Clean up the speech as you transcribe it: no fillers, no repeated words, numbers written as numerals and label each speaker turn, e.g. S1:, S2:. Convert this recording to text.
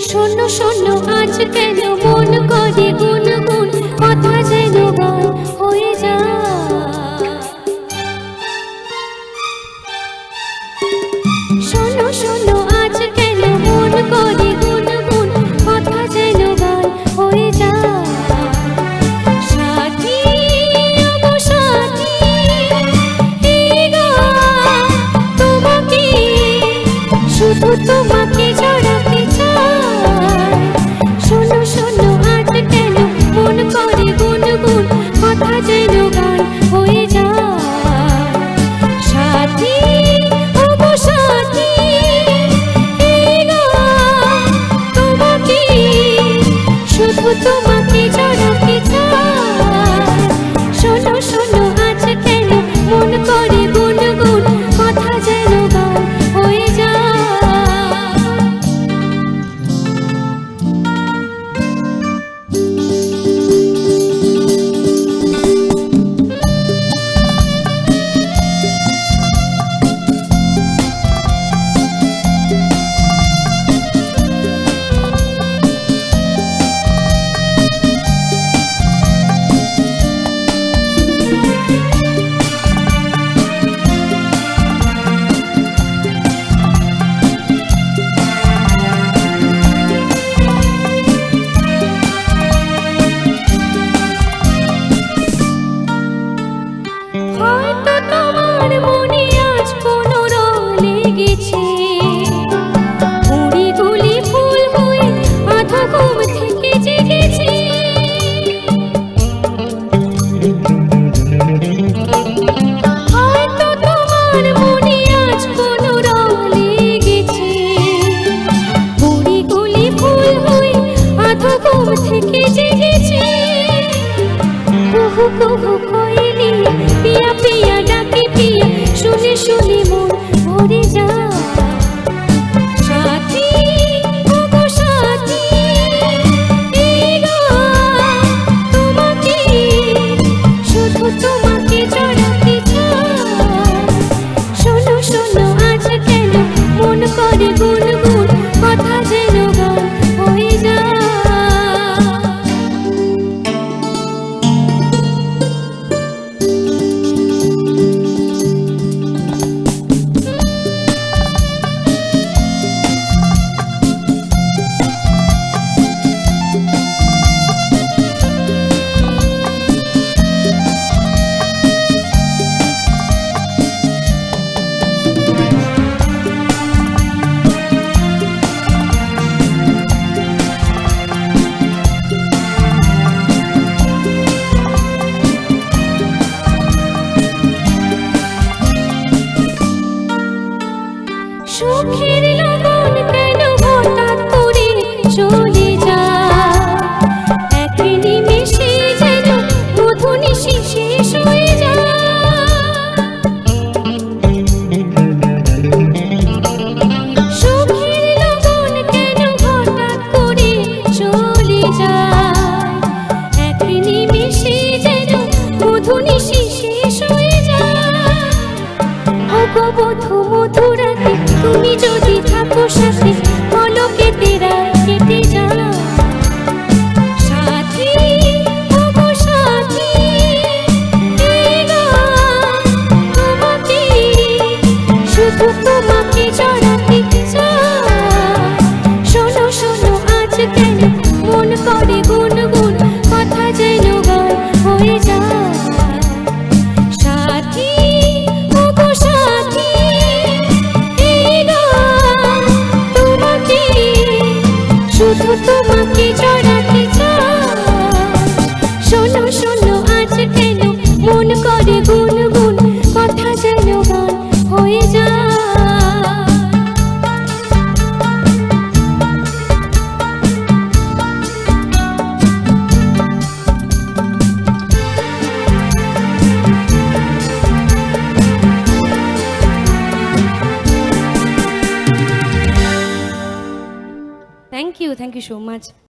S1: শোনো শোনো আজ কেন মন করে গুনগুন কথা যেন গান হয়ে যায়। শোনো শোনো আজ কেন মন করে গুনগুন কথা যেন গান হয়ে যায়। সাথী গো সাথী এই গান তোমাকে শুধু তোমাকে জড়াতে চায়। শোনো শোনো আজ কেন মন করে গুনগুন কথা যেন গান হয়ে যায়। সাথী গো সাথী এই গান তোমাকে শুধু তোমাকে জড়াতে চায়। শোনো শোনো আজ কেন মন করে গুনগুন কথা যেন গান হয়ে যায়। হয়তো তোমার মনে আজ কোনো রং লেগেছে, কুড়িগুলি ফুল হয়ে আধা ঘুম থেকে জেগেছে। হয়তো তোমার মনে আজ কোনো রং লেগেছে, কুড়িগুলি ফুল হয়ে আধা ঘুম থেকে জেগেছে। কুহু কুহু কোয়েলি পিয়া পিয়া ডাকে পিয়া শুনে শুনে মন ভরে যায়। সাথী গো সাথী এই গান তোমাকে শুধু তোমাকে জড়াতে চায়। শোনো শোনো আজ কেন মন করে গুনগুন কথা যেন গান হয়ে যায়। সুখের লগন কেন হঠাৎ করে চলে যায়। এক নিমেষে যেন মধুনিশি শেষ হয়ে যায়। সুখের লগন কেন হঠাৎ করে চলে যায়। এক নিমেষে যেন মধুনিশি শেষ হয়ে যায়। ওগো বধূ মধুরাতে তুমি যদি থাকো সাথে পলকেতে রাত কেটে যায়। সাথী গো সাথী এই গান তোমাকে শুধু তোমাকে জড়াতে চায়। শোনো শোনো আজ কেন মন করে গুনগুন কথা যেন গান হয়ে যায়। সাথী গো সাথী এই গান তোমাকে শুধু তোমাকে জড়াতে চায়। শোনো শোনো আজ কেন মন করে গুনগুন কথা যেন গান হয়ে যায়। Thank you so much.